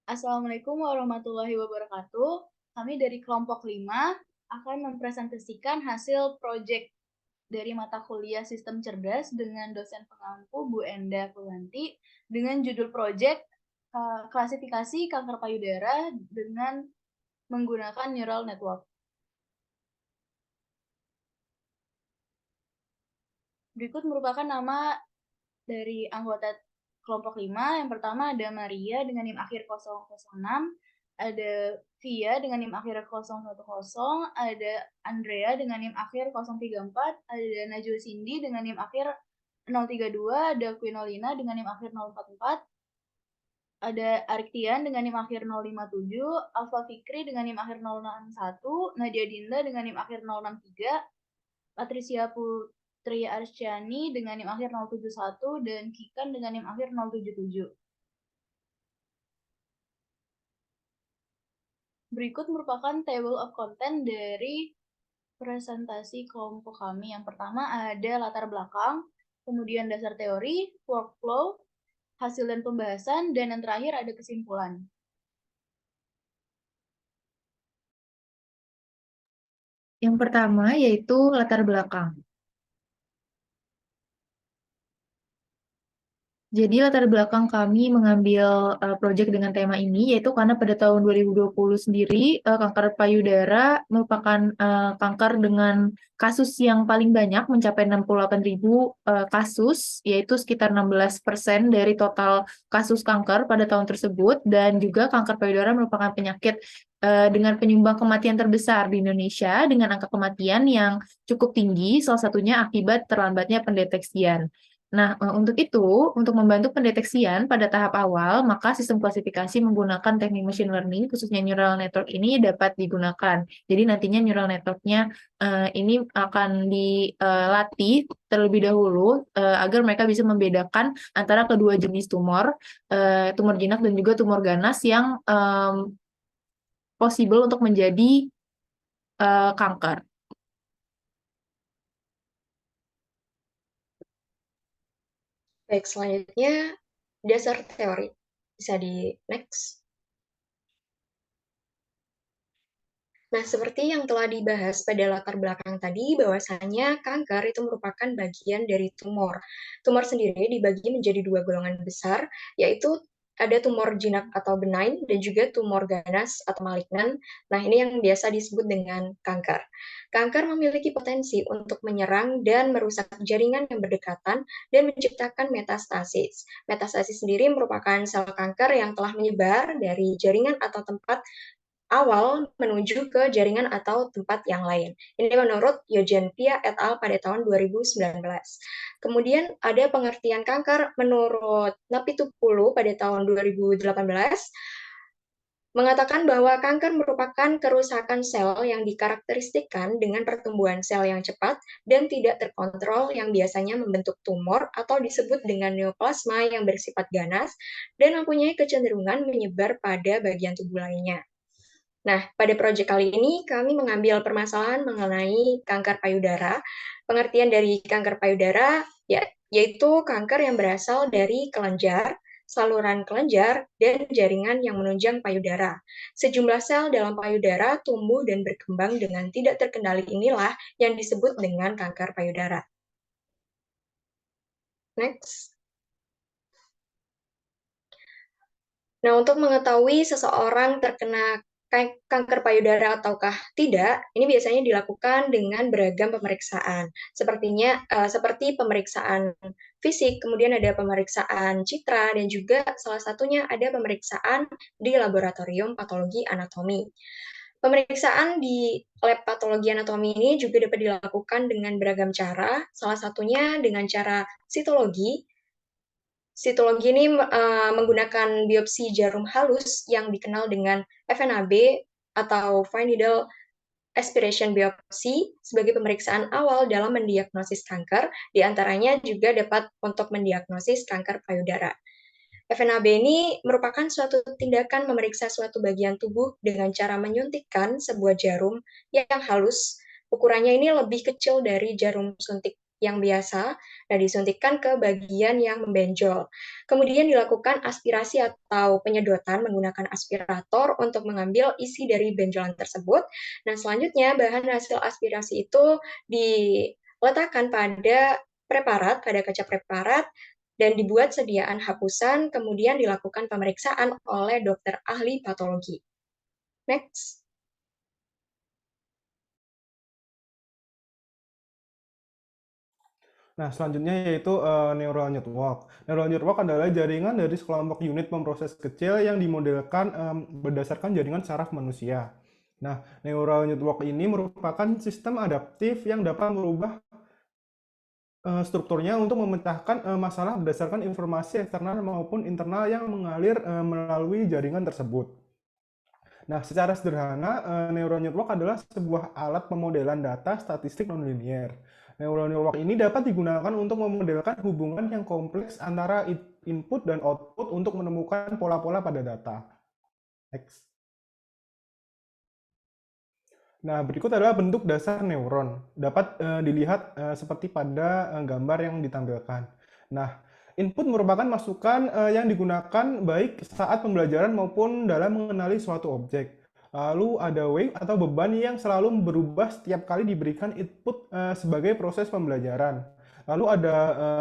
Assalamualaikum warahmatullahi wabarakatuh. Kami dari kelompok 5 akan mempresentasikan hasil proyek dari mata kuliah Sistem Cerdas dengan dosen pengampu Bu Enda Kulanti dengan judul proyek klasifikasi kanker payudara dengan menggunakan neural network. Berikut merupakan nama dari anggota kelompok 5. Yang pertama ada Maria dengan NIM akhir 006, ada Via dengan NIM akhir 010, ada Andrea dengan NIM akhir 034, ada Najwa Cindy dengan NIM akhir 032, ada Quinolina dengan NIM akhir 044, ada Ariktian dengan NIM akhir 057, Alfa Fikri dengan NIM akhir 061, Nadia Dinda dengan NIM akhir 063, Patricia Putri Arsyani dengan NIM akhir 071 dan Kikan dengan NIM akhir 077. Berikut merupakan table of content dari presentasi kelompok kami. Yang pertama ada latar belakang, kemudian dasar teori, workflow, hasil dan pembahasan, dan yang terakhir ada kesimpulan. Yang pertama yaitu latar belakang. Jadi latar belakang kami mengambil proyek dengan tema ini yaitu karena pada tahun 2020 sendiri kanker payudara merupakan kanker dengan kasus yang paling banyak mencapai 68.000 kasus, yaitu sekitar 16% dari total kasus kanker pada tahun tersebut, dan juga kanker payudara merupakan penyakit dengan penyumbang kematian terbesar di Indonesia dengan angka kematian yang cukup tinggi, salah satunya akibat terlambatnya pendeteksian. Nah, untuk itu, untuk membantu pendeteksian pada tahap awal, maka sistem klasifikasi menggunakan teknik machine learning, khususnya neural network ini dapat digunakan. Jadi nantinya neural network-nya ini akan dilatih terlebih dahulu agar mereka bisa membedakan antara kedua jenis tumor, tumor jinak dan juga tumor ganas yang possible untuk menjadi kanker. Baik, selanjutnya dasar teori. Bisa di next. Nah, seperti yang telah dibahas pada latar belakang tadi, bahwasanya kanker itu merupakan bagian dari tumor. Tumor sendiri dibagi menjadi dua golongan besar, yaitu ada tumor jinak atau benign dan juga tumor ganas atau malignan. Nah, ini yang biasa disebut dengan kanker. Kanker memiliki potensi untuk menyerang dan merusak jaringan yang berdekatan dan menciptakan metastasis. Metastasis sendiri merupakan sel kanker yang telah menyebar dari jaringan atau tempat awal menuju ke jaringan atau tempat yang lain. Ini menurut Eugen Pia et al. Pada tahun 2019. Kemudian ada pengertian kanker menurut Napitupulu pada tahun 2018, mengatakan bahwa kanker merupakan kerusakan sel yang dikarakteristikkan dengan pertumbuhan sel yang cepat dan tidak terkontrol yang biasanya membentuk tumor atau disebut dengan neoplasma yang bersifat ganas dan mempunyai kecenderungan menyebar pada bagian tubuh lainnya. Nah, pada proyek kali ini kami mengambil permasalahan mengenai kanker payudara. Pengertian dari kanker payudara yaitu kanker yang berasal dari kelenjar, saluran kelenjar, dan jaringan yang menunjang payudara. Sejumlah sel dalam payudara tumbuh dan berkembang dengan tidak terkendali, inilah yang disebut dengan kanker payudara. Next. Nah, untuk mengetahui seseorang terkena kanker payudara ataukah tidak, ini biasanya dilakukan dengan beragam pemeriksaan. Seperti pemeriksaan fisik, kemudian ada pemeriksaan citra, dan juga salah satunya ada pemeriksaan di laboratorium patologi anatomi. Pemeriksaan di lab patologi anatomi ini juga dapat dilakukan dengan beragam cara, salah satunya dengan cara sitologi. Sitologi ini menggunakan biopsi jarum halus yang dikenal dengan FNAB atau Fine Needle Aspiration Biopsy sebagai pemeriksaan awal dalam mendiagnosis kanker, diantaranya juga dapat untuk mendiagnosis kanker payudara. FNAB ini merupakan suatu tindakan memeriksa suatu bagian tubuh dengan cara menyuntikkan sebuah jarum yang halus. Ukurannya ini lebih kecil dari jarum suntik yang biasa dan disuntikkan ke bagian yang membenjol. Kemudian dilakukan aspirasi atau penyedotan menggunakan aspirator untuk mengambil isi dari benjolan tersebut. Nah, selanjutnya bahan hasil aspirasi itu diletakkan pada pada kaca preparat dan dibuat sediaan hapusan, kemudian dilakukan pemeriksaan oleh dokter ahli patologi. Next. Nah, selanjutnya yaitu neural network. Neural network adalah jaringan dari sekelompok unit pemroses kecil yang dimodelkan berdasarkan jaringan saraf manusia. Nah, neural network ini merupakan sistem adaptif yang dapat merubah strukturnya untuk memecahkan masalah berdasarkan informasi eksternal maupun internal yang mengalir melalui jaringan tersebut. Nah, secara sederhana, neural network adalah sebuah alat pemodelan data statistik nonlinear. Neural network ini dapat digunakan untuk memodelkan hubungan yang kompleks antara input dan output untuk menemukan pola-pola pada data. Next. Nah, berikut adalah bentuk dasar neuron. Dapat dilihat seperti pada gambar yang ditampilkan. Nah, input merupakan masukan yang digunakan baik saat pembelajaran maupun dalam mengenali suatu objek. Lalu ada wave atau beban yang selalu berubah setiap kali diberikan input sebagai proses pembelajaran. Lalu ada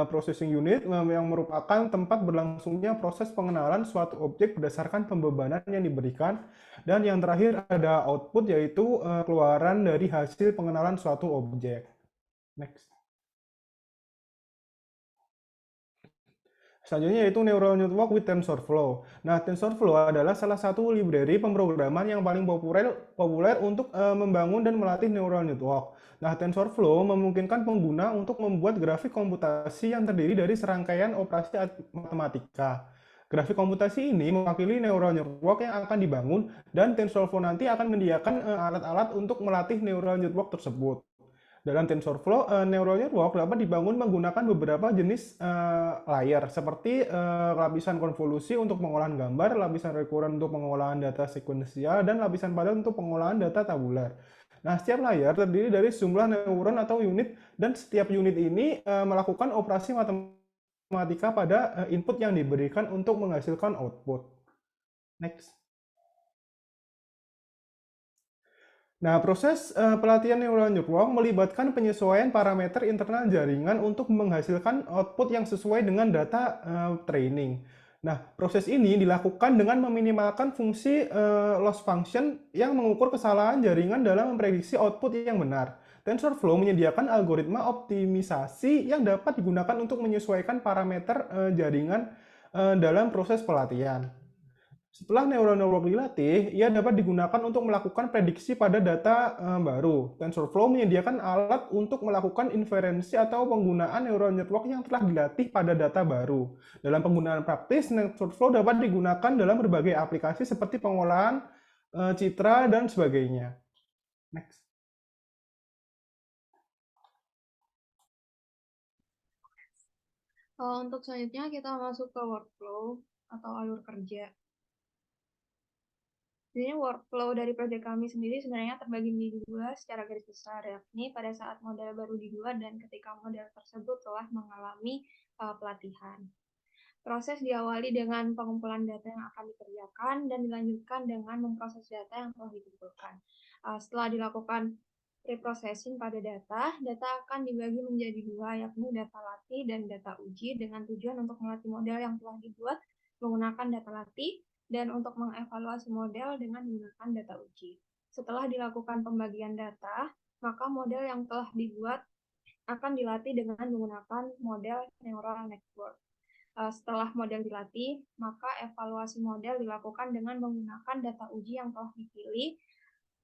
processing unit yang merupakan tempat berlangsungnya proses pengenalan suatu objek berdasarkan pembebanan yang diberikan. Dan yang terakhir ada output, yaitu keluaran dari hasil pengenalan suatu objek. Next. Selanjutnya yaitu Neural Network with TensorFlow. Nah, TensorFlow adalah salah satu library pemrograman yang paling populer untuk membangun dan melatih neural network. Nah, TensorFlow memungkinkan pengguna untuk membuat grafik komputasi yang terdiri dari serangkaian operasi matematika. Grafik komputasi ini mewakili neural network yang akan dibangun, dan TensorFlow nanti akan menyediakan alat-alat untuk melatih neural network tersebut. Dalam TensorFlow, neural network dapat dibangun menggunakan beberapa jenis layer, seperti lapisan konvolusi untuk pengolahan gambar, lapisan recurrent untuk pengolahan data sekuensial, dan lapisan padat untuk pengolahan data tabular. Nah, setiap layer terdiri dari jumlah neuron atau unit, dan setiap unit ini melakukan operasi matematika pada input yang diberikan untuk menghasilkan output. Next. Nah, proses pelatihan neural network melibatkan penyesuaian parameter internal jaringan untuk menghasilkan output yang sesuai dengan data training. Nah, proses ini dilakukan dengan meminimalkan fungsi loss function yang mengukur kesalahan jaringan dalam memprediksi output yang benar. TensorFlow menyediakan algoritma optimisasi yang dapat digunakan untuk menyesuaikan parameter jaringan dalam proses pelatihan. Setelah neural network dilatih, ia dapat digunakan untuk melakukan prediksi pada data baru. TensorFlow menyediakan alat untuk melakukan inferensi atau penggunaan neural network yang telah dilatih pada data baru. Dalam penggunaan praktis, TensorFlow dapat digunakan dalam berbagai aplikasi seperti pengolahan citra dan sebagainya. Next. Untuk selanjutnya kita masuk ke workflow atau alur kerja. Jadi workflow dari proyek kami sendiri sebenarnya terbagi menjadi dua secara garis besar, yakni pada saat model baru dibuat dan ketika model tersebut telah mengalami pelatihan. Proses diawali dengan pengumpulan data yang akan dikerjakan dan dilanjutkan dengan memproses data yang telah dikumpulkan. Setelah dilakukan preprocessing pada data akan dibagi menjadi dua, yakni data latih dan data uji, dengan tujuan untuk melatih model yang telah dibuat menggunakan data latih dan untuk mengevaluasi model dengan menggunakan data uji. Setelah dilakukan pembagian data, maka model yang telah dibuat akan dilatih dengan menggunakan model neural network. Setelah model dilatih, maka evaluasi model dilakukan dengan menggunakan data uji yang telah dipilih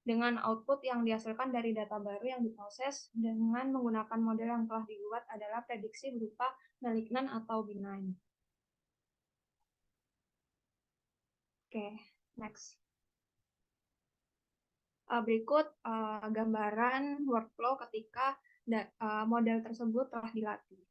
dengan output yang dihasilkan dari data baru yang diproses dengan menggunakan model yang telah dibuat adalah prediksi berupa malignant atau benign. Oke, next. Berikut gambaran workflow ketika model tersebut telah dilatih.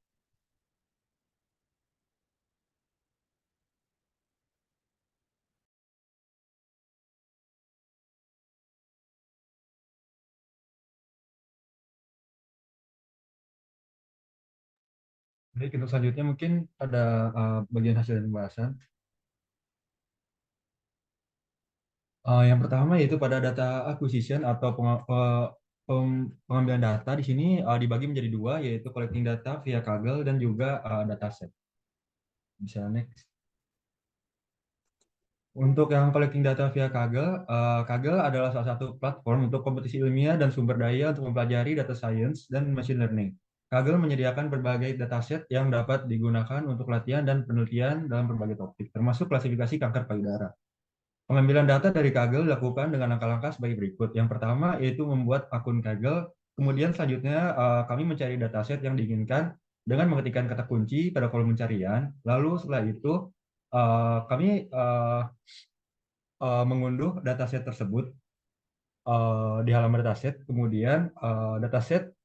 Baik, untuk selanjutnya mungkin ada bagian hasil dan pembahasan. Yang pertama yaitu pada data acquisition atau pengambilan data di sini dibagi menjadi dua, yaitu collecting data via Kaggle dan juga dataset. Bisa next. Untuk yang collecting data via Kaggle, Kaggle adalah salah satu platform untuk kompetisi ilmiah dan sumber daya untuk mempelajari data science dan machine learning. Kaggle menyediakan berbagai dataset yang dapat digunakan untuk latihan dan penelitian dalam berbagai topik, termasuk klasifikasi kanker payudara. Pengambilan data dari Kaggle dilakukan dengan langkah-langkah sebagai berikut. Yang pertama yaitu membuat akun Kaggle, kemudian selanjutnya kami mencari dataset yang diinginkan dengan mengetikkan kata kunci pada kolom pencarian. Lalu setelah itu kami mengunduh dataset tersebut di halaman dataset. Kemudian dataset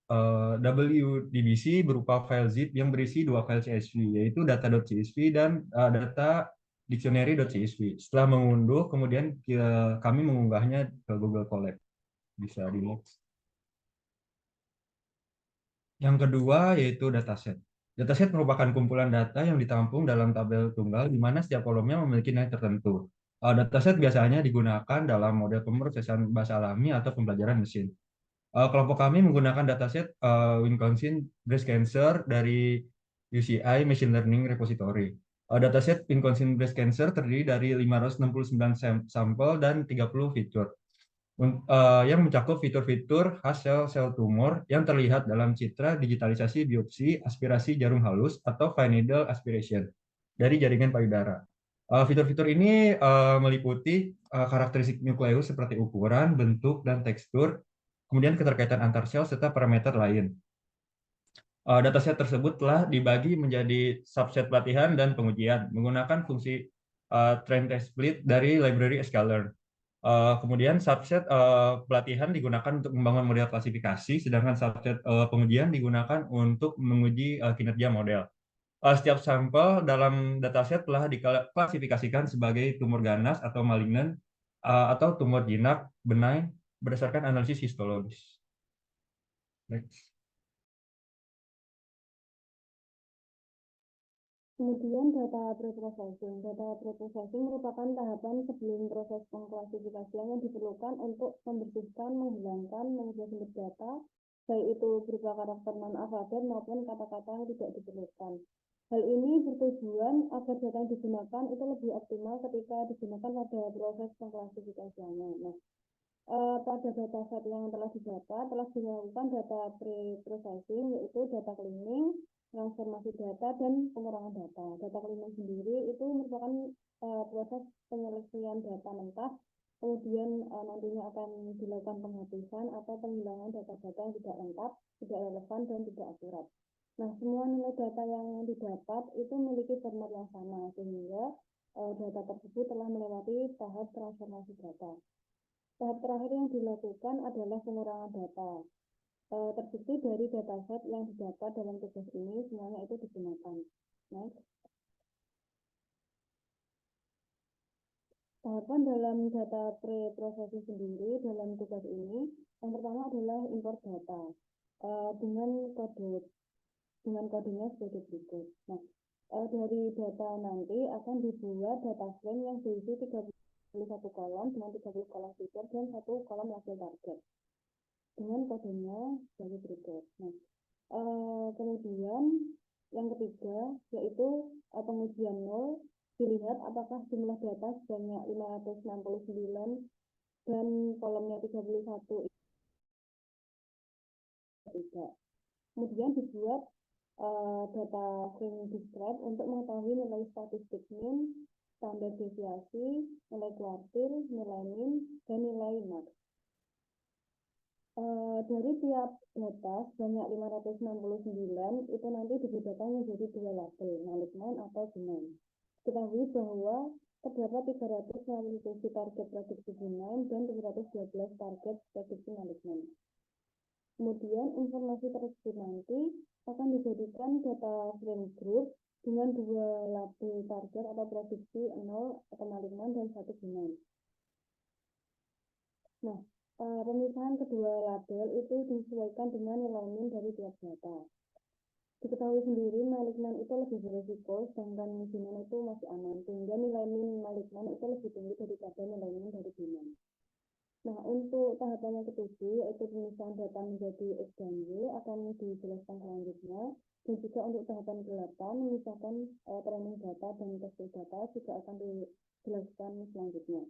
WDBC berupa file zip yang berisi dua file CSV, yaitu data.csv dan data dictionary.csv. Setelah mengunduh, kemudian kami mengunggahnya ke Google Colab. Bisa di next. Yang kedua yaitu dataset. Dataset merupakan kumpulan data yang ditampung dalam tabel tunggal di mana setiap kolomnya memiliki nilai tertentu. Dataset biasanya digunakan dalam model pemrosesan bahasa alami atau pembelajaran mesin. Kelompok kami menggunakan dataset Wisconsin Breast Cancer dari UCI Machine Learning Repository. Dataset Wisconsin Breast Cancer terdiri dari 569 sampel dan 30 fitur yang mencakup fitur-fitur khas sel-sel tumor yang terlihat dalam citra digitalisasi biopsi aspirasi jarum halus atau fine needle aspiration dari jaringan payudara. Fitur-fitur ini meliputi karakteristik nukleus seperti ukuran, bentuk, dan tekstur, kemudian keterkaitan antar sel serta parameter lain. Dataset tersebut telah dibagi menjadi subset pelatihan dan pengujian menggunakan fungsi train test split dari library sklearn. Kemudian subset pelatihan digunakan untuk membangun model klasifikasi, sedangkan subset pengujian digunakan untuk menguji kinerja model. Setiap sampel dalam dataset telah diklasifikasikan sebagai tumor ganas atau malignan atau tumor jinak benign berdasarkan analisis histologis. Next. Kemudian data preprocessing. Data preprocessing merupakan tahapan sebelum proses pengklasifikasian yang diperlukan untuk membersihkan, menghilangkan, mengubah sumber data, baik itu berupa karakter non-alfabet maupun kata-kata yang tidak diperlukan. Hal ini bertujuan agar data yang digunakan itu lebih optimal ketika digunakan pada proses pengklasifikasiannya. Nah, pada dataset yang telah didapat, telah dilakukan data pre-processing, yaitu data cleaning, transformasi data, dan pengurangan data. Data cleaning sendiri itu merupakan proses penyelesaian data mentah, kemudian nantinya akan dilakukan penghapusan atau penghilangan data-data yang tidak lengkap, tidak relevan, dan tidak akurat. Nah, semua nilai data yang didapat itu memiliki format yang sama, sehingga data tersebut telah melewati tahap transformasi data. Tahap terakhir yang dilakukan adalah pengurangan data. Terbukti dari dataset yang didapat dalam tugas ini semuanya itu digunakan. Next. Tahapan dalam data pre-processing sendiri dalam tugas ini, yang pertama adalah import data dengan kodenya sebagai berikut. Nah, dari data nanti akan dibuat data frame yang berisi 31 kolom dengan 30 kolom fitur dan 1 kolom label target dengan kodenya sebagai berikut. Nah, kemudian yang ketiga yaitu pengujian nol, dilihat apakah jumlah data sebanyak 569 dan kolomnya 31 tidak. Kemudian dibuat data frame describe untuk mengetahui nilai statistik mean, standar deviasi, nilai kuartil, nilai min, dan nilai max. Dari tiap data sebanyak 569 itu nanti dibedakan menjadi dua label, malignant atau benign. Ketahui bahwa terdapat 357 target prediksi benign dan 312 target prediksi malignant. Kemudian informasi tersebut nanti akan dijadikan data frame group dengan dua label target atau prediksi 0 atau malignan dan 1 benign. Nah, pemisahan kedua label itu disesuaikan dengan nilai min dari tiap data. Diketahui sendiri, malignan itu lebih beresiko, sedangkan binan itu masih aman, sehingga nilai min malignan itu lebih tinggi daripada nilai min dari binan. Nah, untuk tahapan yang ketujuh, yaitu pemisahan data menjadi X dan Y, akan dijelaskan selanjutnya. Dan juga untuk tahapan ke-8, memisahkan training data dan testing data juga akan dijelaskan selanjutnya.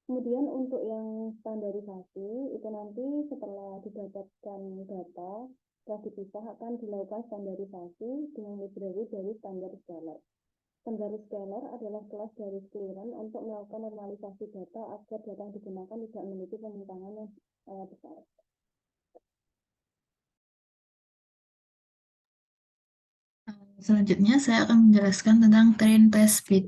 Kemudian untuk yang standarisasi, itu nanti setelah didapatkan data, setelah dipisah akan dilakukan standarisasi dengan library dari standar scalar. Standar scalar adalah kelas garis clearance untuk melakukan normalisasi data agar data yang digunakan tidak memiliki penyimpangan yang besar. Selanjutnya saya akan menjelaskan tentang train test split,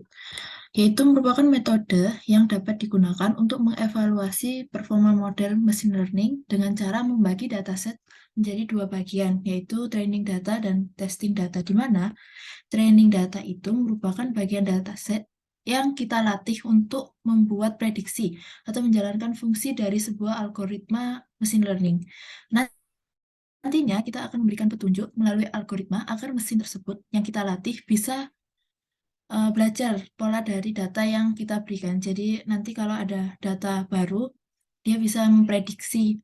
yaitu merupakan metode yang dapat digunakan untuk mengevaluasi performa model machine learning dengan cara membagi dataset menjadi dua bagian, yaitu training data dan testing data, di mana training data itu merupakan bagian dataset yang kita latih untuk membuat prediksi atau menjalankan fungsi dari sebuah algoritma machine learning. Nantinya kita akan memberikan petunjuk melalui algoritma agar mesin tersebut yang kita latih bisa belajar pola dari data yang kita berikan. Jadi nanti kalau ada data baru, dia bisa memprediksi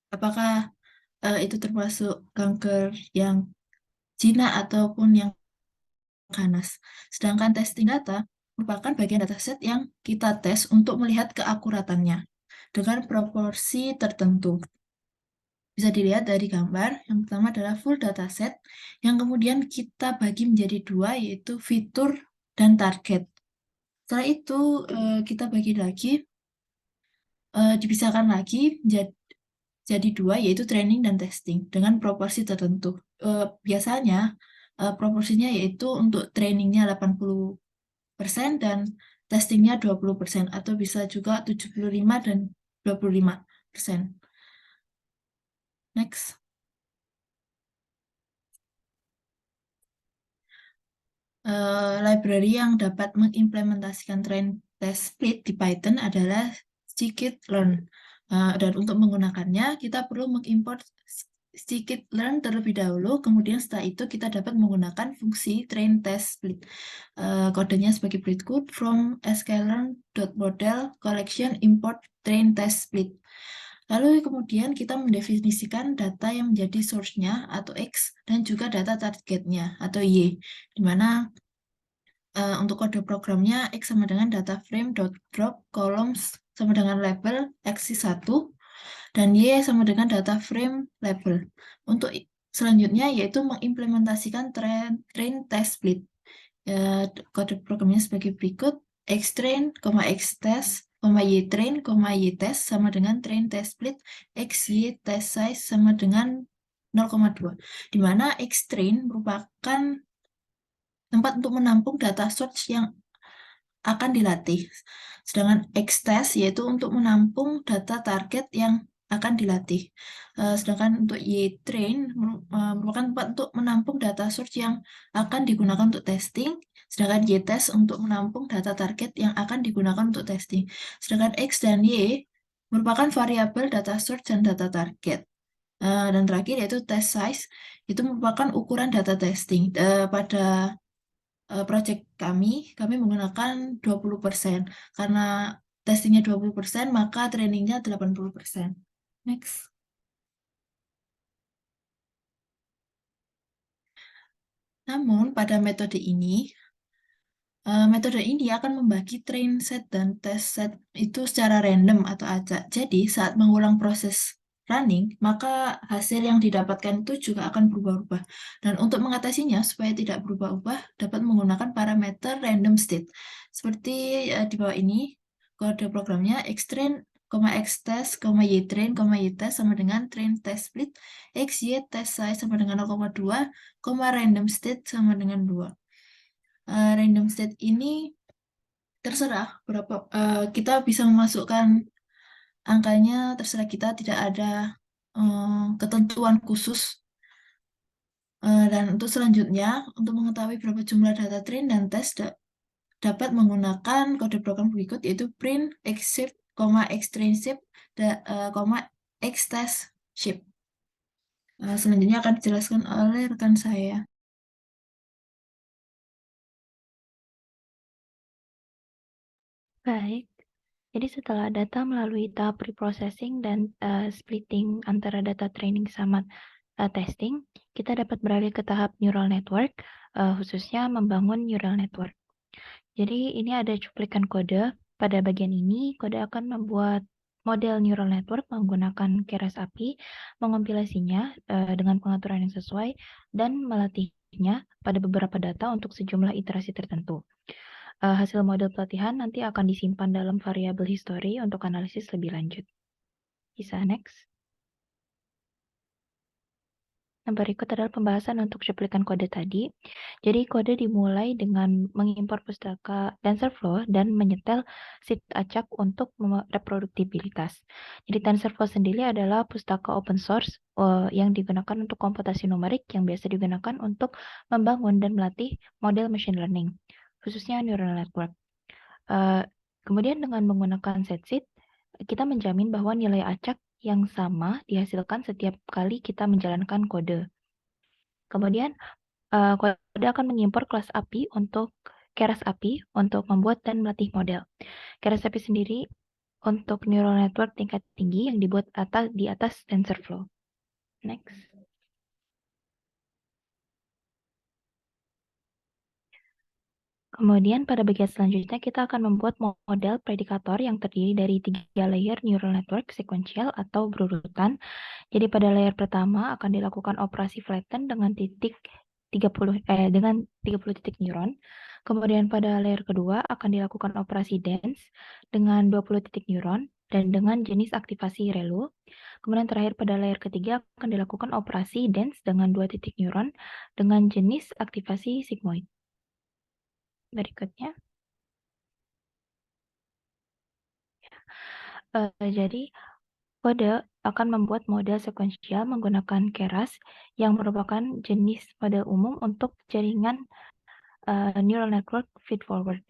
apakah itu termasuk kanker yang jinak ataupun yang ganas. Sedangkan testing data merupakan bagian dataset yang kita tes untuk melihat keakuratannya dengan proporsi tertentu. Bisa dilihat dari gambar, yang pertama adalah full dataset, yang kemudian kita bagi menjadi dua, yaitu fitur dan target. Setelah itu kita bagi lagi, dipisahkan lagi jadi dua, yaitu training dan testing dengan proporsi tertentu. Biasanya proporsinya yaitu untuk trainingnya 80% dan testingnya 20%, atau bisa juga 75 dan 25%. Next. Library yang dapat mengimplementasikan train test split di Python adalah scikit-learn. Dan untuk menggunakannya, kita perlu mengimport scikit-learn terlebih dahulu, kemudian setelah itu kita dapat menggunakan fungsi train test split. Kodenya sebagai berikut: from sklearn.model collection import train test split. Lalu kemudian kita mendefinisikan data yang menjadi source-nya atau X dan juga data targetnya atau Y, di mana untuk kode programnya X sama dengan data frame.drop columns sama dengan label X1 dan Y sama dengan data frame label. Untuk selanjutnya yaitu mengimplementasikan train test split. Kode programnya sebagai berikut: xtrain, xtest, ytrain, ytest sama dengan train test split x, y, test size sama dengan 0,2, di mana xtrain merupakan tempat untuk menampung data source yang akan dilatih, sedangkan xtest yaitu untuk menampung data target yang akan dilatih. Sedangkan untuk ytrain merupakan tempat untuk menampung data source yang akan digunakan untuk testing, sedangkan ytest untuk menampung data target yang akan digunakan untuk testing. Sedangkan x dan y merupakan variabel data source dan data target. Dan terakhir yaitu test size, itu merupakan ukuran data testing. Pada project kami menggunakan 20%. Karena testingnya 20%, maka trainingnya 80%. Next. Namun, pada metode ini akan membagi train set dan test set itu secara random atau acak. Jadi, saat mengulang proses running, maka hasil yang didapatkan itu juga akan berubah-ubah. Dan untuk mengatasinya supaya tidak berubah-ubah, dapat menggunakan parameter random state. Seperti di bawah ini, kode programnya xtrain, xtest, ytrain, ytest sama dengan train test split, x, y, test size sama dengan 0,2, random state sama dengan 2. Random state ini terserah berapa, kita bisa memasukkan angkanya, terserah kita, tidak ada ketentuan khusus. Dan untuk selanjutnya, untuk mengetahui berapa jumlah data train dan test, dapat menggunakan kode program berikut, yaitu print xshift, xtrain shift, xtest shift. Selanjutnya akan dijelaskan oleh rekan saya. Baik, jadi setelah data melalui tahap preprocessing dan splitting antara data training sama testing, kita dapat beralih ke tahap neural network, khususnya membangun neural network. Jadi ini ada cuplikan kode. Pada bagian ini, kode akan membuat model neural network menggunakan keras API, mengompilasinya dengan pengaturan yang sesuai, dan melatihnya pada beberapa data untuk sejumlah iterasi tertentu. Hasil model pelatihan nanti akan disimpan dalam variabel history untuk analisis lebih lanjut. Bisa next. Nah, berikut adalah pembahasan untuk cuplikan kode tadi. Jadi kode dimulai dengan mengimpor pustaka TensorFlow dan menyetel seed acak untuk reproduktabilitas. Jadi TensorFlow sendiri adalah pustaka open source yang digunakan untuk komputasi numerik yang biasa digunakan untuk membangun dan melatih model machine learning, khususnya neural network. Kemudian dengan menggunakan setseed, kita menjamin bahwa nilai acak yang sama dihasilkan setiap kali kita menjalankan kode. Kemudian kode akan mengimpor kelas API untuk keras API untuk membuat dan melatih model. Keras API sendiri untuk neural network tingkat tinggi yang dibuat di atas TensorFlow. Next. Kemudian pada bagian selanjutnya kita akan membuat model predikator yang terdiri dari 3 layer neural network sequential atau berurutan. Jadi pada layer pertama akan dilakukan operasi flatten dengan 30 titik neuron. Kemudian pada layer kedua akan dilakukan operasi dense dengan 20 titik neuron dan dengan jenis aktivasi ReLU. Kemudian terakhir pada layer ketiga akan dilakukan operasi dense dengan 2 titik neuron dengan jenis aktivasi sigmoid. Berikutnya. Jadi kode akan membuat model sekuensial menggunakan keras yang merupakan jenis model umum untuk jaringan neural network feedforward.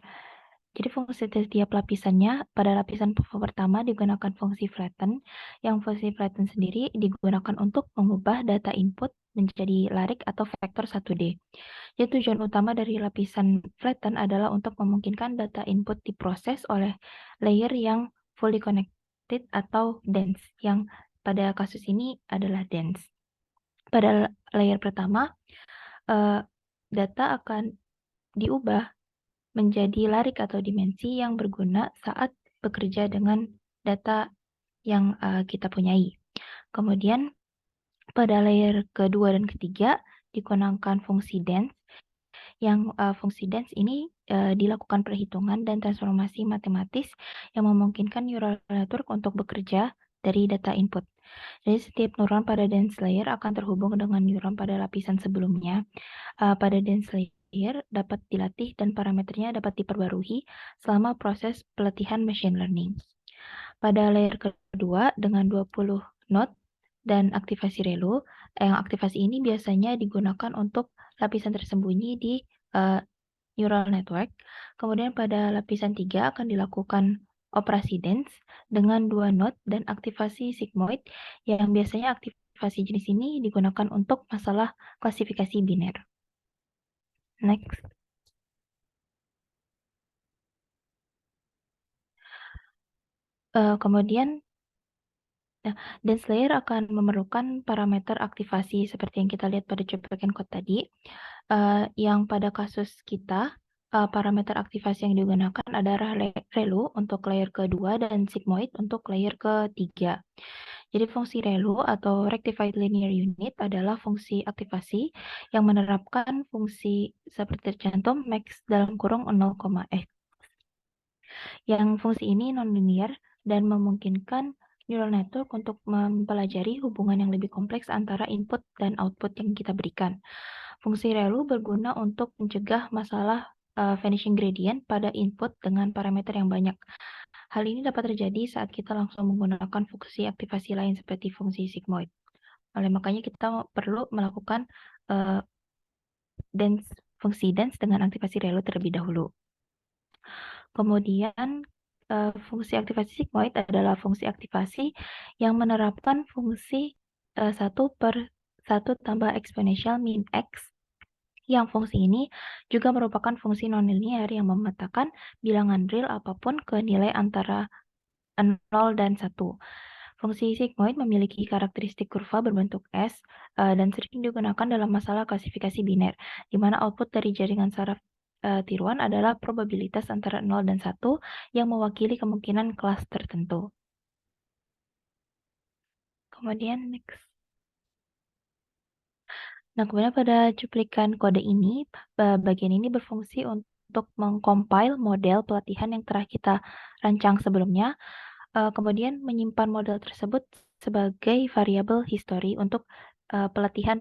Jadi fungsi setiap lapisannya, pada lapisan pertama digunakan fungsi flatten, yang fungsi flatten sendiri digunakan untuk mengubah data input menjadi larik atau vektor 1D. Jadi tujuan utama dari lapisan flatten adalah untuk memungkinkan data input diproses oleh layer yang fully connected atau dense, yang pada kasus ini adalah dense. Pada layer pertama, data akan diubah menjadi larik atau dimensi yang berguna saat bekerja dengan data yang kita punyai. Kemudian pada layer kedua dan ketiga digunakan fungsi dense, yang fungsi dense ini dilakukan perhitungan dan transformasi matematis yang memungkinkan neural network untuk bekerja dari data input. Jadi setiap neuron pada dense layer akan terhubung dengan neuron pada lapisan sebelumnya. Pada dense layer dapat dilatih dan parameternya dapat diperbarui selama proses pelatihan machine learning. Pada layer kedua dengan 20 node dan aktivasi ReLU, yang aktivasi ini biasanya digunakan untuk lapisan tersembunyi di neural network. Kemudian pada lapisan 3 akan dilakukan operasi dense dengan 2 node dan aktivasi sigmoid, yang biasanya aktivasi jenis ini digunakan untuk masalah klasifikasi biner. Next. Kemudian dense layer akan memerlukan parameter aktivasi seperti yang kita lihat pada cuplikan code tadi. Yang pada kasus kita, parameter aktivasi yang digunakan adalah ReLU untuk layer kedua dan sigmoid untuk layer ketiga. Jadi fungsi ReLU atau Rectified Linear Unit adalah fungsi aktivasi yang menerapkan fungsi seperti tercantum max dalam kurung 0,x. Yang fungsi ini non-linear dan memungkinkan neural network untuk mempelajari hubungan yang lebih kompleks antara input dan output yang kita berikan. Fungsi ReLU berguna untuk mencegah masalah vanishing gradient pada input dengan parameter yang banyak. Hal ini dapat terjadi saat kita langsung menggunakan fungsi aktivasi lain seperti fungsi sigmoid. Oleh makanya kita perlu melakukan fungsi dense dengan aktivasi ReLU terlebih dahulu. Kemudian fungsi aktivasi sigmoid adalah fungsi aktivasi yang menerapkan fungsi 1/1 1 tambah eksponensial min X, yang fungsi ini juga merupakan fungsi nonlinear yang memetakan bilangan real apapun ke nilai antara 0 dan 1. Fungsi sigmoid memiliki karakteristik kurva berbentuk S dan sering digunakan dalam masalah klasifikasi biner, di mana output dari jaringan saraf tiruan adalah probabilitas antara 0 dan 1 yang mewakili kemungkinan kelas tertentu. Kemudian next. Nah, kemudian pada cuplikan kode ini, bagian ini berfungsi untuk mengcompile model pelatihan yang telah kita rancang sebelumnya, kemudian menyimpan model tersebut sebagai variabel history untuk pelatihan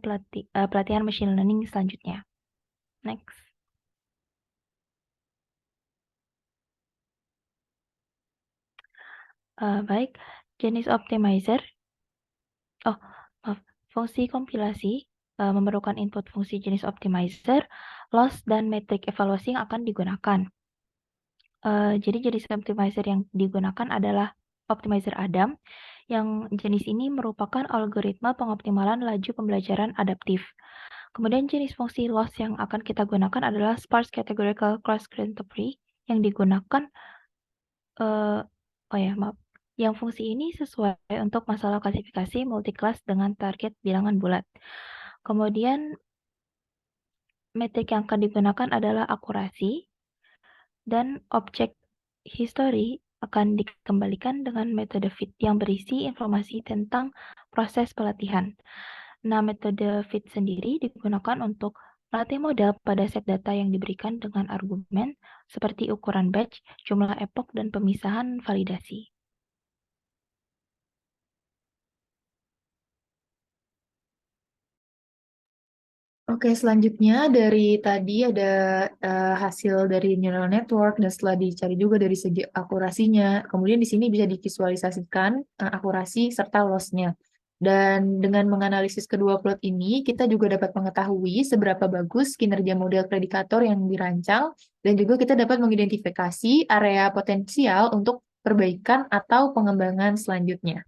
machine learning selanjutnya. Next. Baik, jenis optimizer. Fungsi kompilasi memerlukan input fungsi jenis optimizer, loss, dan metrik evaluasi yang akan digunakan. Jadi jenis optimizer yang digunakan adalah optimizer Adam, yang jenis ini merupakan algoritma pengoptimalan laju pembelajaran adaptif. Kemudian jenis fungsi loss yang akan kita gunakan adalah sparse categorical cross-currency yang digunakan, yang fungsi ini sesuai untuk masalah klasifikasi multi-class dengan target bilangan bulat. Kemudian metrik yang akan digunakan adalah akurasi, dan objek history akan dikembalikan dengan metode fit yang berisi informasi tentang proses pelatihan. Nah, metode fit sendiri digunakan untuk melatih model pada set data yang diberikan dengan argumen seperti ukuran batch, jumlah epoch, dan pemisahan validasi. Oke, selanjutnya dari tadi ada hasil dari neural network dan setelah dicari juga dari segi akurasinya. Kemudian di sini bisa divisualisasikan akurasi serta loss-nya. Dan dengan menganalisis kedua plot ini, kita juga dapat mengetahui seberapa bagus kinerja model predikator yang dirancang dan juga kita dapat mengidentifikasi area potensial untuk perbaikan atau pengembangan selanjutnya.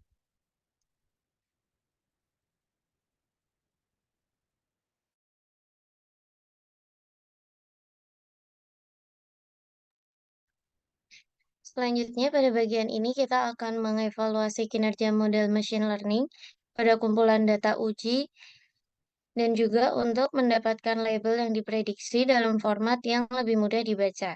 Selanjutnya, pada bagian ini kita akan mengevaluasi kinerja model machine learning pada kumpulan data uji dan juga untuk mendapatkan label yang diprediksi dalam format yang lebih mudah dibaca.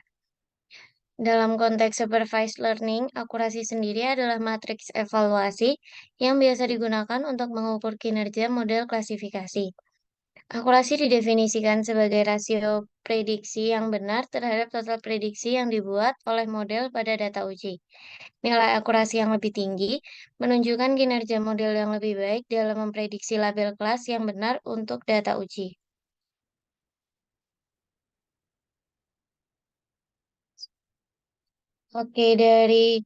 Dalam konteks supervised learning, akurasi sendiri adalah matriks evaluasi yang biasa digunakan untuk mengukur kinerja model klasifikasi. Akurasi didefinisikan sebagai rasio prediksi yang benar terhadap total prediksi yang dibuat oleh model pada data uji. Nilai akurasi yang lebih tinggi menunjukkan kinerja model yang lebih baik dalam memprediksi label kelas yang benar untuk data uji. Oke, dari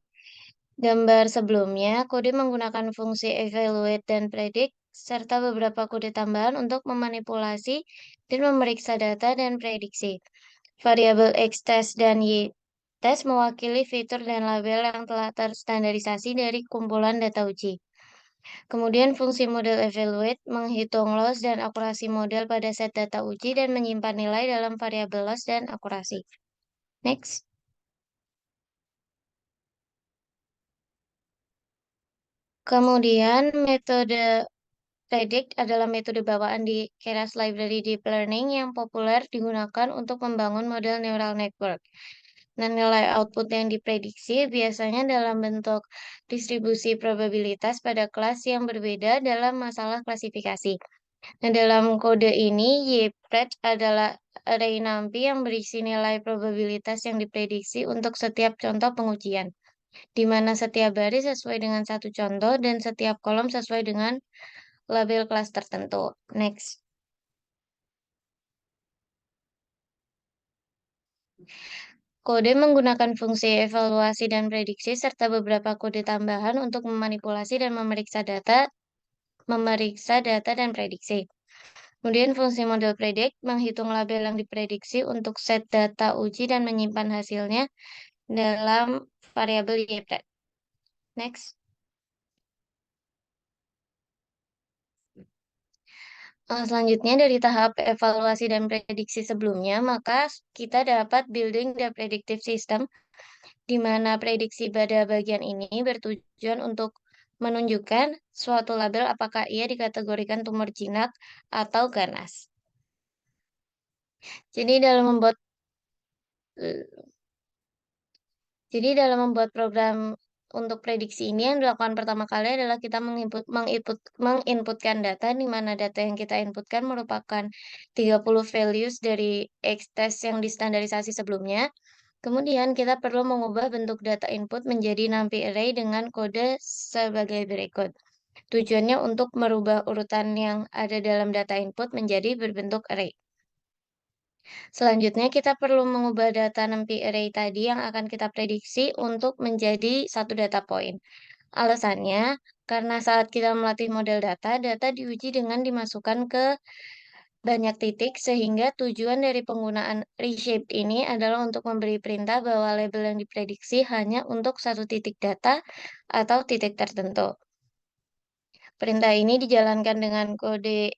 gambar sebelumnya, kode menggunakan fungsi evaluate dan predict, serta beberapa kode tambahan untuk memanipulasi dan memeriksa data dan prediksi. Variabel X-test dan Y-test mewakili fitur dan label yang telah terstandarisasi dari kumpulan data uji. Kemudian fungsi model evaluate menghitung loss dan akurasi model pada set data uji dan menyimpan nilai dalam variabel loss dan akurasi. Next. Kemudian metode predict adalah metode bawaan di Keras Library Deep Learning yang populer digunakan untuk membangun model neural network. Nah, nilai output yang diprediksi biasanya dalam bentuk distribusi probabilitas pada kelas yang berbeda dalam masalah klasifikasi. Nah, dalam kode ini, YPRED adalah array NumPy yang berisi nilai probabilitas yang diprediksi untuk setiap contoh pengujian, di mana setiap baris sesuai dengan satu contoh dan setiap kolom sesuai dengan label kelas tertentu. Next. Kode menggunakan fungsi evaluasi dan prediksi serta beberapa kode tambahan untuk memanipulasi dan memeriksa data dan prediksi. Kemudian fungsi model predict menghitung label yang diprediksi untuk set data uji dan menyimpan hasilnya dalam variabel YPRED. Next. Selanjutnya dari tahap evaluasi dan prediksi sebelumnya, maka kita dapat building the predictive system, di mana prediksi pada bagian ini bertujuan untuk menunjukkan suatu label apakah ia dikategorikan tumor jinak atau ganas. Jadi dalam membuat program untuk prediksi ini yang dilakukan pertama kali adalah kita menginputkan data, di mana data yang kita inputkan merupakan 30 values dari X-test yang distandarisasi sebelumnya. Kemudian kita perlu mengubah bentuk data input menjadi NumPy array dengan kode sebagai berikut. Tujuannya untuk merubah urutan yang ada dalam data input menjadi berbentuk array. Selanjutnya, kita perlu mengubah data NumPy array tadi yang akan kita prediksi untuk menjadi satu data point. Alasannya, karena saat kita melatih model data, data diuji dengan dimasukkan ke banyak titik, sehingga tujuan dari penggunaan reshaped ini adalah untuk memberi perintah bahwa label yang diprediksi hanya untuk satu titik data atau titik tertentu. Perintah ini dijalankan dengan kode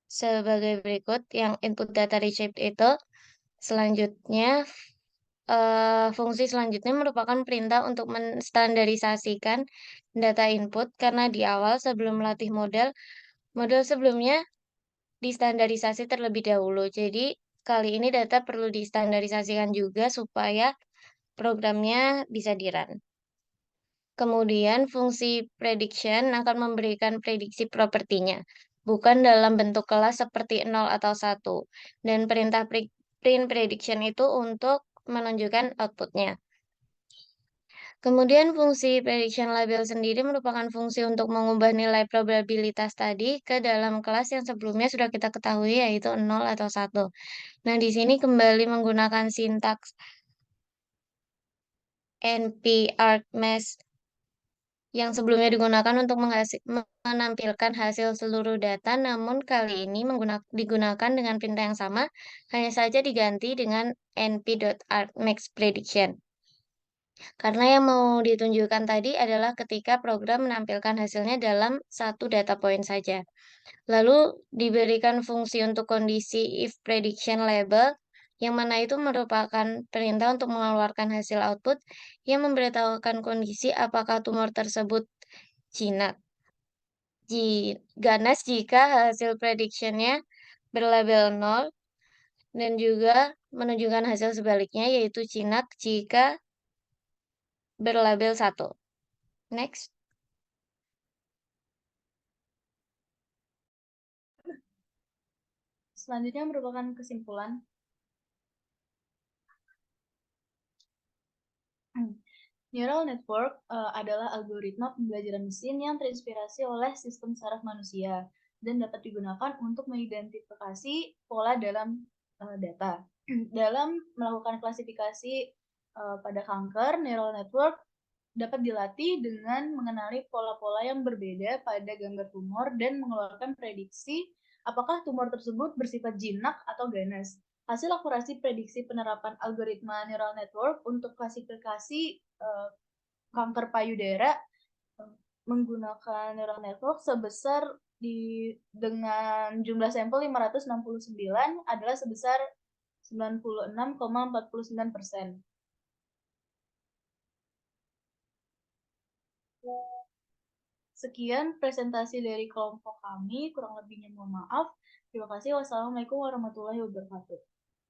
sebagai berikut, yang input data reshaped itu. Selanjutnya, fungsi selanjutnya merupakan perintah untuk menstandarisasikan data input, karena di awal sebelum melatih model sebelumnya distandarisasi terlebih dahulu. Jadi, kali ini data perlu distandarisasikan juga supaya programnya bisa di-run. Kemudian, fungsi prediction akan memberikan prediksi propertinya, bukan dalam bentuk kelas seperti 0 atau 1. Dan perintah print prediction itu untuk menunjukkan outputnya. Kemudian fungsi prediction label sendiri merupakan fungsi untuk mengubah nilai probabilitas tadi ke dalam kelas yang sebelumnya sudah kita ketahui, yaitu 0 atau 1. Nah, di sini kembali menggunakan sintaks np-argmax yang sebelumnya digunakan untuk menampilkan hasil seluruh data, namun kali ini digunakan dengan perintah yang sama, hanya saja diganti dengan np.argmaxPrediction. Karena yang mau ditunjukkan tadi adalah ketika program menampilkan hasilnya dalam satu data point saja. Lalu diberikan fungsi untuk kondisi if prediction label, yang mana itu merupakan perintah untuk mengeluarkan hasil output yang memberitahukan kondisi apakah tumor tersebut jinak, ganas jika hasil prediction-nya berlabel 0, dan juga menunjukkan hasil sebaliknya, yaitu jinak jika berlabel 1. Next. Selanjutnya merupakan kesimpulan. Neural network adalah algoritma pembelajaran mesin yang terinspirasi oleh sistem saraf manusia dan dapat digunakan untuk mengidentifikasi pola dalam data. Dalam melakukan klasifikasi pada kanker, neural network dapat dilatih dengan mengenali pola-pola yang berbeda pada gambar tumor dan mengeluarkan prediksi apakah tumor tersebut bersifat jinak atau ganas. Hasil akurasi prediksi penerapan algoritma neural network untuk klasifikasi kanker payudara menggunakan neural network sebesar dengan jumlah sampel 569 adalah sebesar 96,49%. Sekian presentasi dari kelompok kami, kurang lebihnya mohon maaf. Terima kasih. Wassalamualaikum warahmatullahi wabarakatuh.